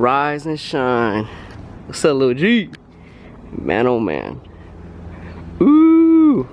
rise and shine. What's up, Lil G? Man, oh man. Ooh.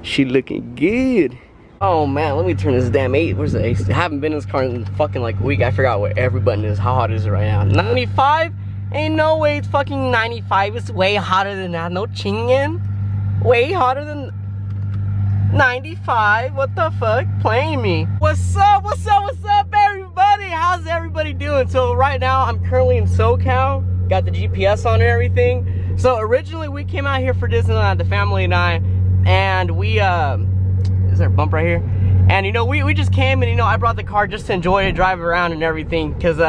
She looking good. Oh man, let me turn this damn where's the AC? I haven't been in this car in fucking like a week. I forgot what every button is. How hot is it right now? 95? Ain't no way it's fucking 95. It's way hotter than that. No chingin'. Way hotter than 95. What the fuck? Playing me. What's up? What's up? What's up, everybody? How's everybody doing? So right now I'm currently in SoCal. Got the GPS on and everything. So originally we came out here for Disneyland, the family and I, and we is there a bump right here? And you know, we just came and you know, I brought the car just to enjoy it, drive around and everything, cause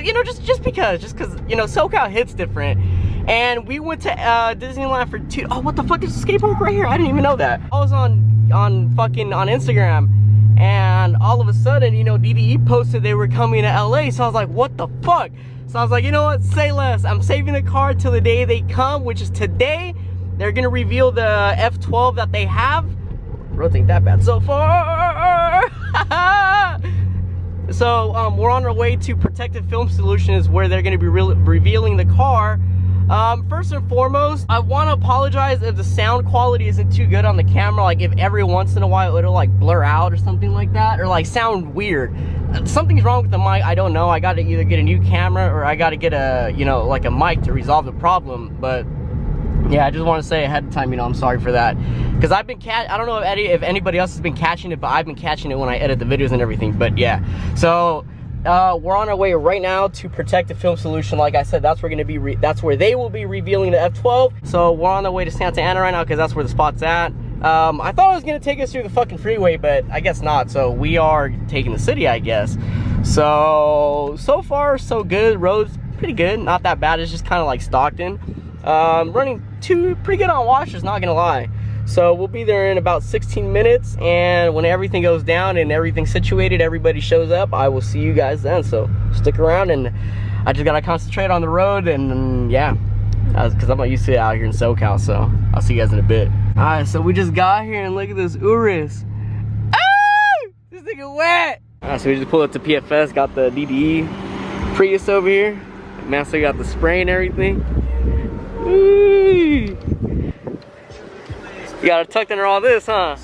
you know, just because you know, SoCal hits different. And we went to Disneyland for oh, what the fuck is the skate park right here? I didn't even know that. I was on Instagram, and all of a sudden, you know, DDE posted they were coming to LA, so I was like, what the fuck? So I was like, you know what, say less. I'm saving the car till the day they come, which is today. They're gonna reveal the F12 that they have. Roads ain't that bad so far. So we're on our way to Protective Film Solutions, where they're gonna be revealing the car. First and foremost, I want to apologize if the sound quality isn't too good on the camera. Like if every once in a while it'll like blur out or something like that, or like sound weird. Something's wrong with the mic. I don't know. I got to either get a new camera or I got to get a, you know, like a mic to resolve the problem. But yeah, I just want to say ahead of time, you know, I'm sorry for that, because I've been I don't know if anybody else has been catching it, but I've been catching it when I edit the videos and everything. But yeah, so we're on our way right now to Protective Film Solution. Like I said, that's where that's where they will be revealing the F12. So we're on the way to Santa Ana right now, because that's where the spot's at. I thought it was gonna take us through the fucking freeway, but I guess not. So we are taking the city, I guess. So far so good. Roads pretty good, not that bad. It's just kind of like Stockton. Running pretty good on washers, not gonna lie. So we'll be there in about 16 minutes, and when everything goes down and everything's situated, everybody shows up, I will see you guys then. So stick around, and I just gotta concentrate on the road, and yeah, because I'm not used to it out here in SoCal. So I'll see you guys in a bit. All right, so we just got here, and look at this Urus. Ah! This nigga wet. All right, so we just pulled up to PFS, got the DDE Prius over here. Master got the spray and everything. Ooh. You got her tucked under all this, huh?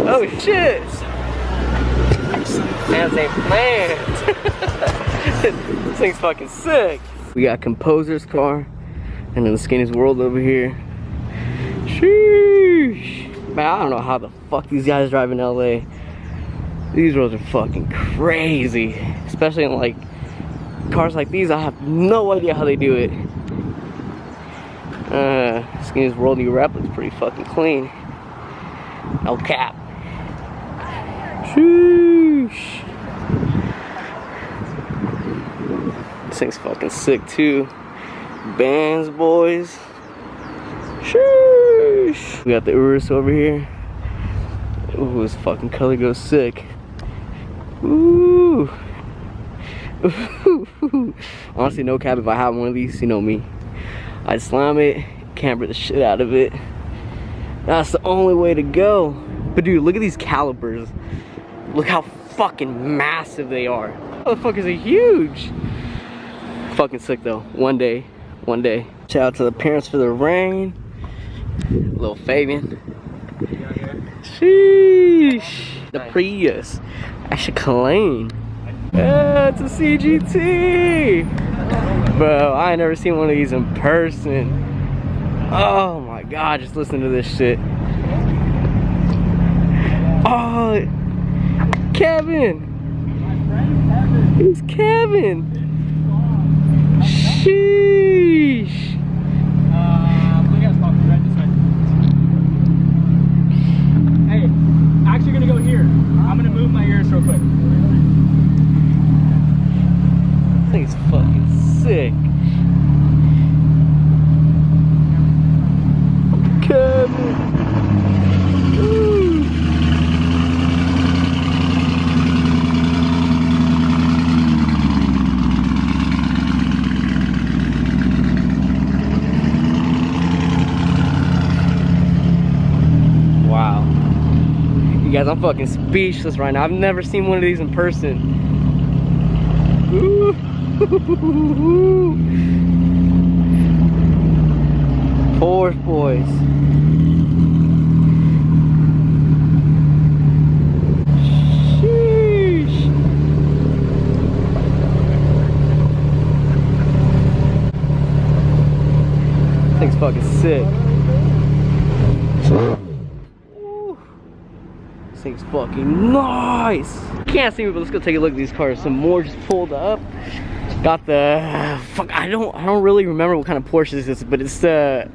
Oh shit! Man's ain't playing. This thing's fucking sick. We got Composer's car, and then the Skinny's World over here. Sheesh. Man, I don't know how the fuck these guys drive in LA. These roads are fucking crazy, especially in like cars like these. I have no idea how they do it. Skinny's World new wrap looks pretty fucking clean. No cap. Sheesh. This thing's fucking sick too. Bands, boys. Sheesh. We got the Urus over here. Ooh, this fucking color goes sick. Ooh. Honestly, no cap, if I have one of these, you know me, I'd slam it, camber the shit out of it. That's the only way to go. But dude, look at these calipers. Look how fucking massive they are. Motherfuckers are huge. Fucking sick though. One day. Shout out to the parents for the rain. Little Fabian. Sheesh. The Prius. Actually clean. Yeah, it's a CGT. Bro, I ain't never seen one of these in person. Oh my god, just listen to this shit. Oh, Kevin. It's Kevin. Sheesh. Hey, actually gonna go here. I'm gonna move my ears real quick. This thing's fucking sick. Kevin. Ooh. You guys, I'm fucking speechless right now. I've never seen one of these in person. Ooh. Porsche boys. Sheesh. This thing's fucking sick. This thing's fucking nice. Can't see me, but let's go take a look at these cars. Some more just pulled up. Got the fuck. I don't really remember what kind of Porsche this is, but it's the,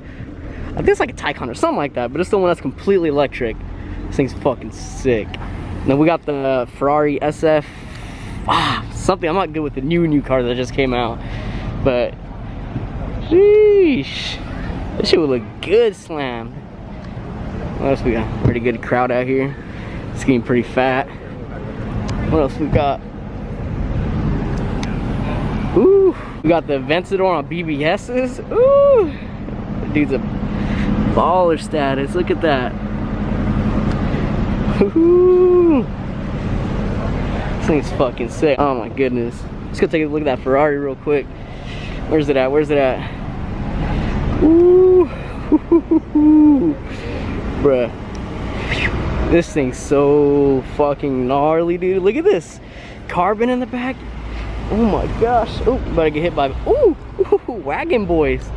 I think it's like a Taycan or something like that. But it's the one that's completely electric. This thing's fucking sick. Then we got the Ferrari SF. Something. I'm not good with the new car that just came out, but sheesh, this shit would look good slammed. What else we got? Pretty good crowd out here. It's getting pretty fat. What else we got? Ooh, we got the Aventador on BBS's. Ooh, the dude's a baller status. Look at that. Ooh, this thing's fucking sick. Oh my goodness. Let's go take a look at that Ferrari real quick. Where's it at? Where's it at? Ooh, bruh. This thing's so fucking gnarly, dude. Look at this carbon in the back. Oh my gosh. Oh, better get hit by, ooh, wagon boys.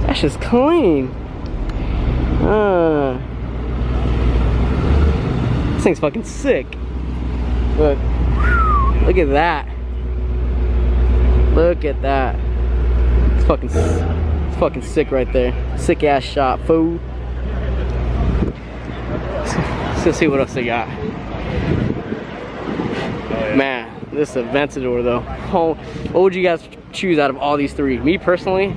That's just clean. This thing's fucking sick. Look at that. Look at that. It's fucking sick right there. Sick ass shot, fool. Let's see what else they got. Man, this is Aventador though. Oh, what would you guys choose out of all these three? Me personally,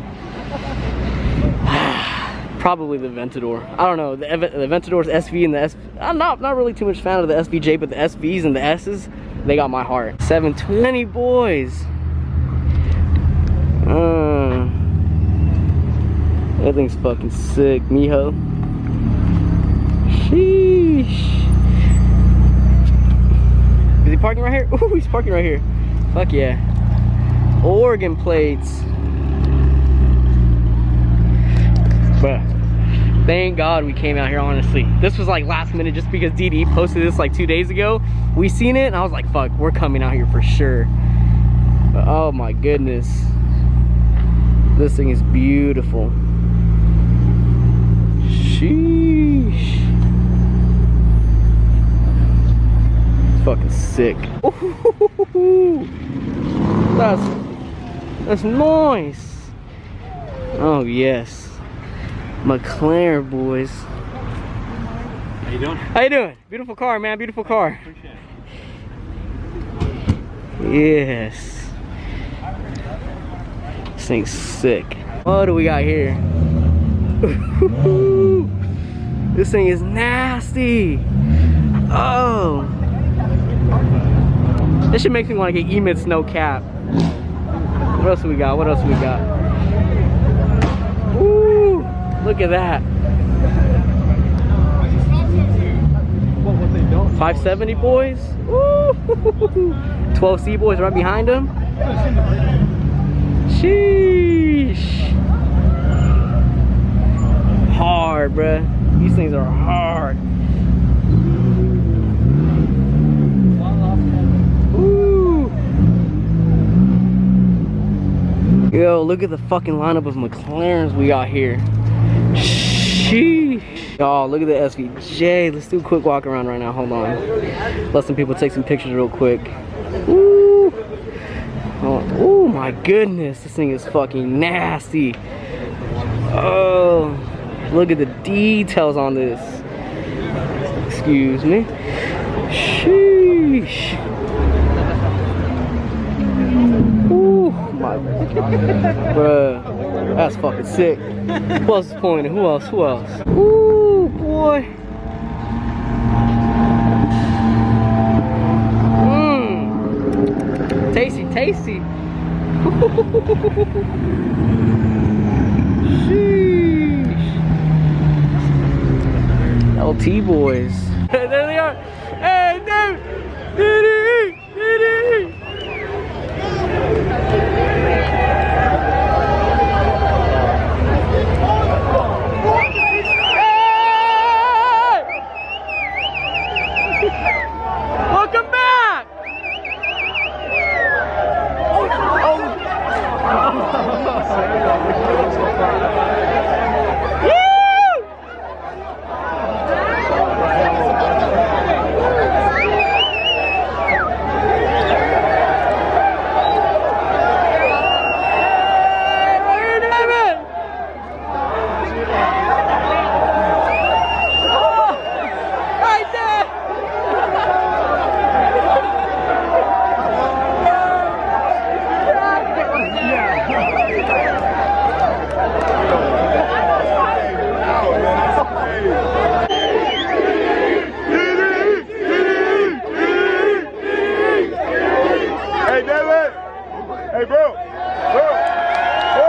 probably the Aventador. I don't know, the Aventador's SV and the S. I'm not really too much fan of the SVJ, but the SVs and the S's, they got my heart. 720 boys. That thing's fucking sick, mijo. Sheesh. Is he parking right here? Ooh, he's parking right here. Fuck yeah. Oregon plates. But thank God we came out here, honestly. This was like last minute just because DDE posted this like 2 days ago. We seen it and I was like, fuck, we're coming out here for sure. But oh my goodness. This thing is beautiful. Sheesh. It's fucking sick. Ooh, that's nice. Oh yes. McLaren boys. How you doing? How you doing? Beautiful car, man. Beautiful car. Appreciate it. Yes. This thing's sick. What do we got here? This thing is nasty. Oh. This shit makes me want to get emits no cap. What else we got? What else we got? Ooh, look at that. 570 boys. Ooh. 12C boys right behind them. Sheesh. Hard, bruh. These things are hard. Ooh. Yo, look at the fucking lineup of McLarens we got here. Sheesh. Y'all, look at the SVJ. Let's do a quick walk around right now. Hold on. Let some people take some pictures real quick. Ooh. Oh my goodness. This thing is fucking nasty. Oh. Look at the details on this. Excuse me. Sheesh. Ooh, my. Bruh, that's fucking sick. Who else is pointing? Who else? Who else? Ooh, boy. Tasty, tasty. Sheesh. LT boys. There they are. DDE! DDE! Welcome back! Hey, bro. Bro. Bro.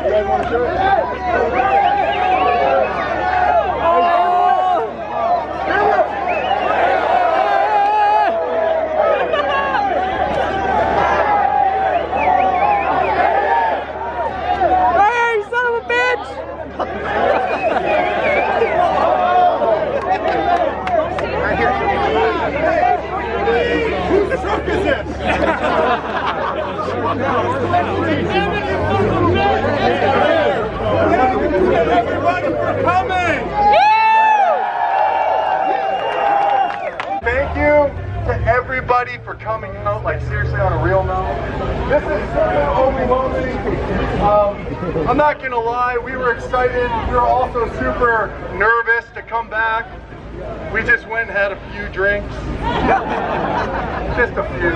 You guys want to show it? Hey, son of a bitch! Whose truck is this? Everybody for coming! Thank you to everybody for coming out, like seriously on a real note. This is so overwhelming. I'm not gonna lie, we were excited. We were also super nervous to come back. We just went and had a few drinks. Just a few.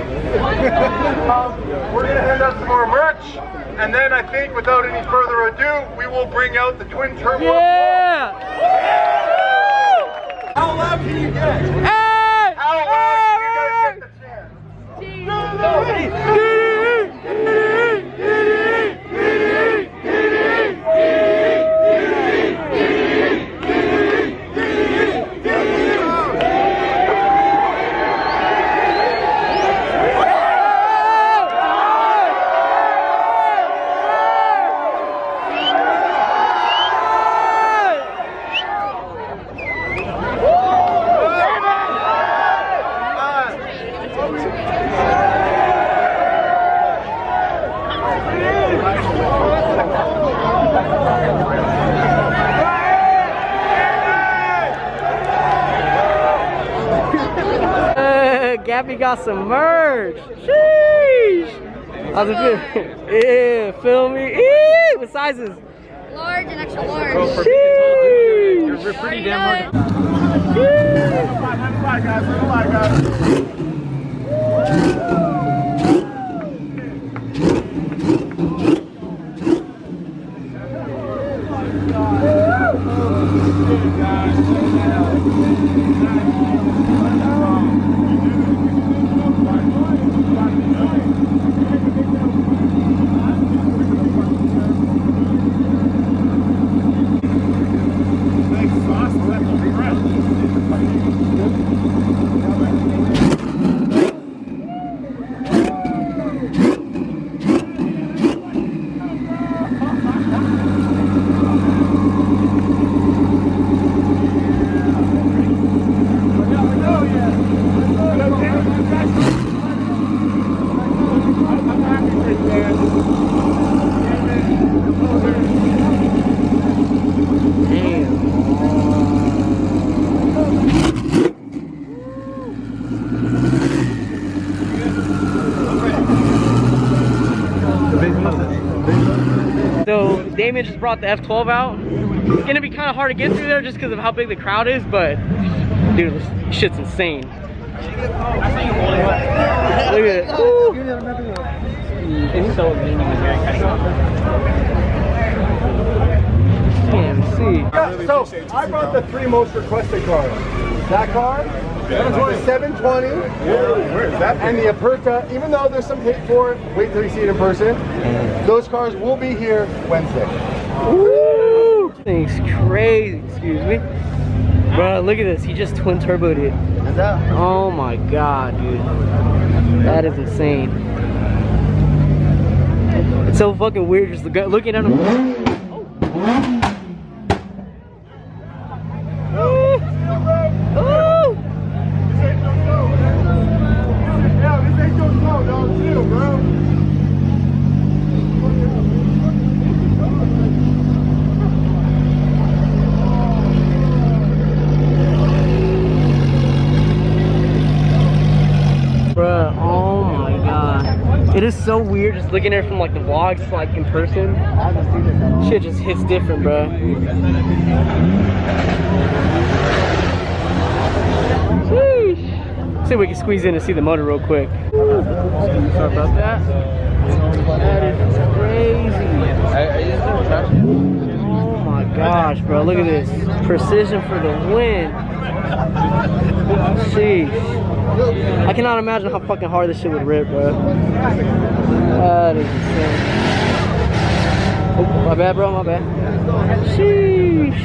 We're gonna hand out some more merch, and then I think without any further ado, we will bring out the twin turbo. Yeah! How loud can you get? Hey! How loud can you guys get the chance? Gabby got some merch. Sheesh. How's it feel? Yeah, feel me? Yeah, what sizes? Large and extra large. Sheesh. You're pretty damn hard. Bye, guys. Bye, guys. So Damien just brought the F12 out. It's gonna be kind of hard to get through there just because of how big the crowd is, but dude, this shit's insane. Look at it. Woo. It's so mean in here. Can't see. Yeah, so I brought the 3 most requested cars. That car, 720, where's that? And the Aperta, even though there's some hate for it, wait till you see it in person. Those cars will be here Wednesday. Woo! Thing's crazy, excuse me. Bro, look at this. He just twin turboed it. Oh my god, dude. That is insane. It's so fucking weird just looking at him. Oh. Oh. This ain't your snow, dog. Chill, bro. Bruh, oh my god. It is so weird just looking at it from like the vlogs, like in person. Shit just hits different, bruh. Sheesh. See if we can squeeze in and see the motor real quick. Sorry about that. That is crazy. Oh my gosh, bro. Look at this. Precision for the win. Sheesh. I cannot imagine how fucking hard this shit would rip, bro. That is insane. Oh, my bad, bro, my bad. Sheesh.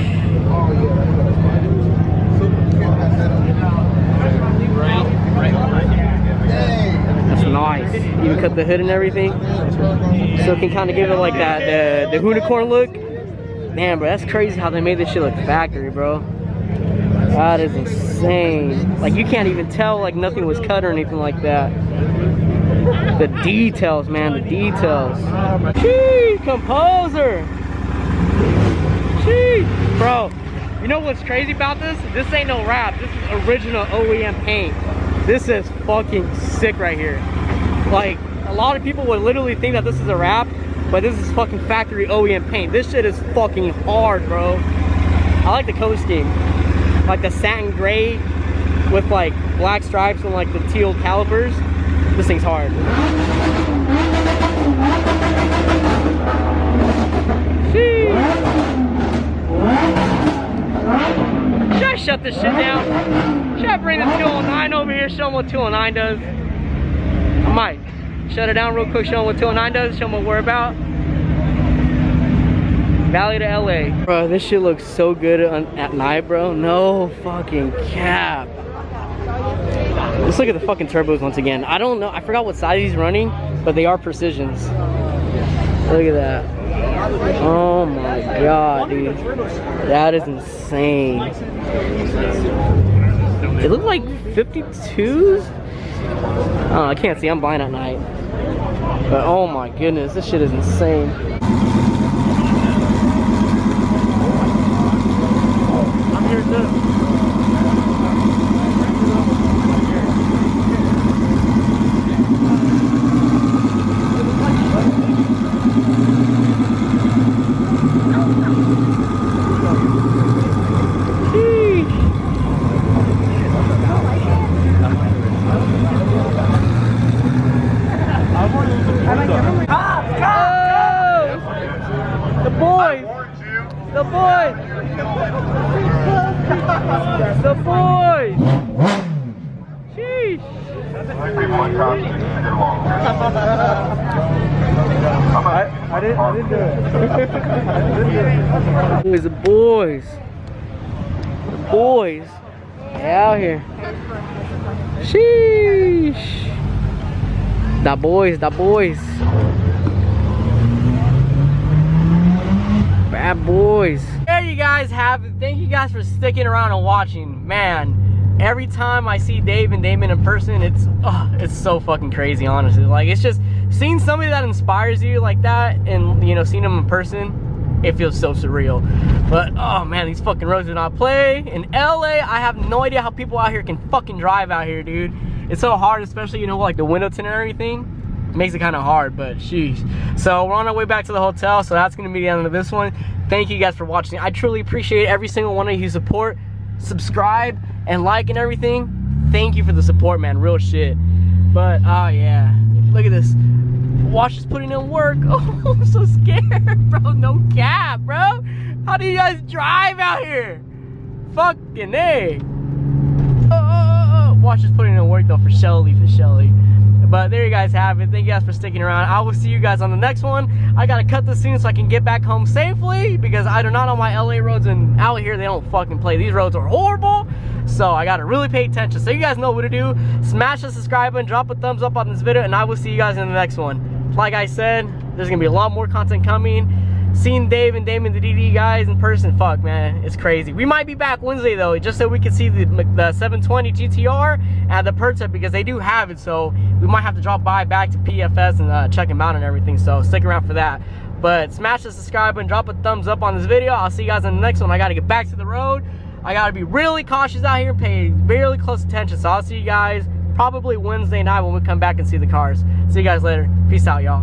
That's nice. Even cut the hood and everything. So it can kind of give it like that, the unicorn look. Man, bro, that's crazy how they made this shit look factory, bro. That is insane. Like, you can't even tell like nothing was cut or anything like that. The details, man, the details. Gee, composer. Gee, bro. You know what's crazy about this? This ain't no wrap. This is original OEM paint. This is fucking sick right here. Like, a lot of people would literally think that this is a wrap, but this is fucking factory OEM paint. This shit is fucking hard, bro. I like the color scheme. Like the satin gray with like black stripes and like the teal calipers. This thing's hard. Should I shut this shit down? Should I bring the 209 over here, show them what 209 does? I might. Shut it down real quick, show them what 209 does, show them what we're about. Valley to LA. Bro, this shit looks so good at night, bro. No fucking cap. Let's look at the fucking turbos once again. I don't know, I forgot what size he's running, but they are precisions. Look at that. Oh my god, dude. That is insane. It looked like 52s? Oh, I can't see, I'm blind at night. But oh my goodness, this shit is insane. I'm here too. The boys! The boys! Sheesh! I didn't do it. The boys. The boys. Out here. Sheesh. The boys, the boys. Bad boys. There you guys have it. Thank you guys for sticking around and watching. Man, every time I see Dave and Damon in person, it's so fucking crazy, honestly. Like, it's just seeing somebody that inspires you like that, and you know, seeing them in person, it feels so surreal. But oh man, these fucking roads do not play. In LA, I have no idea how people out here can fucking drive out here, dude. It's so hard, especially, you know, like the window tint and everything. Makes it kind of hard, but sheesh. So we're on our way back to the hotel, so that's gonna be the end of this one. Thank you guys for watching. I truly appreciate every single one of you who support, subscribe, and like and everything. Thank you for the support, man, real shit. But oh yeah, look at this. Wash is putting in work. Oh, I'm so scared, bro. No cap, bro. How do you guys drive out here? Fucking A. Wash is putting in work though, for Shelly, But there you guys have it. Thank you guys for sticking around. I will see you guys on the next one. I gotta cut this soon so I can get back home safely, because I do not on my LA roads, and out here they don't fucking play. These roads are horrible, so I gotta really pay attention. So you guys know what to do. Smash the subscribe button, drop a thumbs up on this video, and I will see you guys in the next one. Like I said, there's gonna be a lot more content coming. Seeing Dave and Damon, the DDE guys in person, fuck man, it's crazy. We might be back Wednesday though, just so we can see the 720 GTR and the Pertec, because they do have it, so we might have to drop by back to PFS and check them out and everything, so stick around for that. But smash the subscribe button, drop a thumbs up on this video. I'll see you guys in the next one. I gotta get back to the road. I gotta be really cautious out here and pay really close attention, so I'll see you guys probably Wednesday night when we come back and see the cars. See you guys later. Peace out, y'all.